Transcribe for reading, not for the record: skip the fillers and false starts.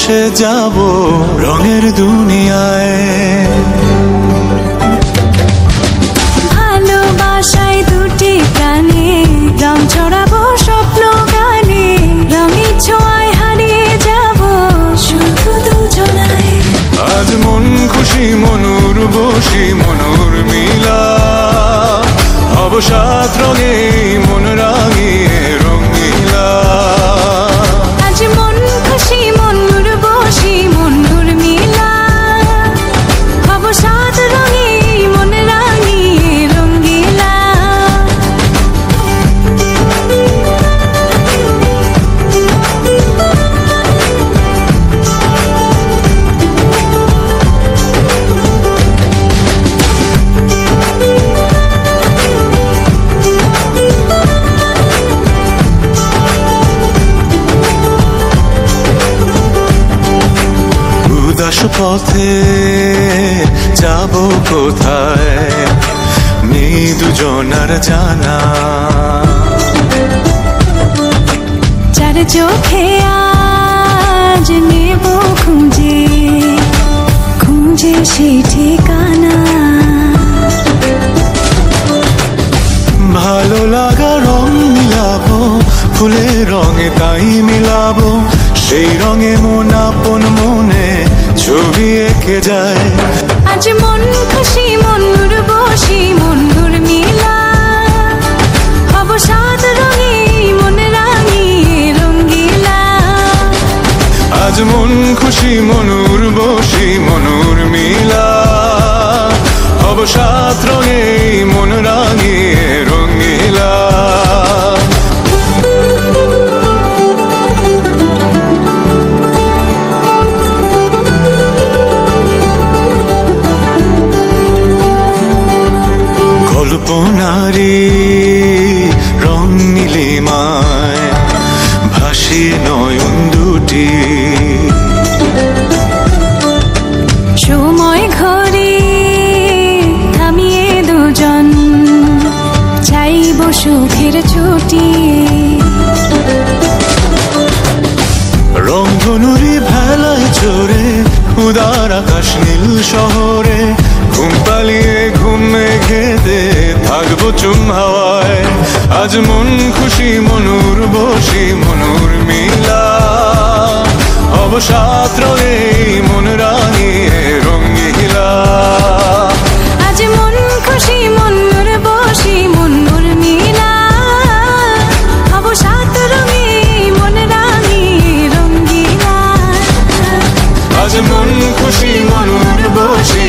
ভেসে যাব রঙের দুনিয়ায়। ভালোবাসায় দুটি প্রাণে রং ছড়াবো স্বপ্ন গানে, রঙের ছোঁয়ায় হারিয়ে যাব শুধু দুজনায়। আজ মন খুশি মনুর বসি মনুর মিলা, অবসাদ রঙে মন রাঙিয়ে রঙিলা। আজ মন খুশি মনুর বসি মনুর মিলা, অবসাদ রঙে মন রাঙিয়ে রঙিলা। উদাস পথে যাব কোথায় নেই দুজনার জানা, চার চোখে আজ নেব খুঁজে খুঁজে সেই ঠিকানা। ভালো লাগা রং মিলাবো ফুলের রঙে তাই মিলাবো, সেই রঙে মন আপন মনে ছবি এঁকে যায়। আজ মন খুশি মনুর বসি মনুর মিলা, অবসাদ রঙে মন রাঙিয়ে রঙিলা। আজ মন খুশি মনুর বসি মনুর মিলা, অবসাদ রঙে মন রাঙিয়ে রঙিলা। কল্পনারি রং নীলিমায় ভাসি নয়ন দুটি, সময় ঘরে থামিয়ে দুজন চাইব সুখের ছুটি। রংধনুরি ভেলায় চড়ে উদার আকাশ নীল শহরে, ঘুম পালিয়ে ঘুম মেঘেতে থাকবো চুম হাওয়ায়। আজ মন খুশি মনুর বসি মনুর মিলা, অবসাদ রঙে মন রাঙিয়ে রঙিলা। আজ মন খুশি মনুর বসি মনুর মিলা, অবসাদ রঙে মন রাঙিয়ে রঙিলা। আজ মন খুশি মনুর বসি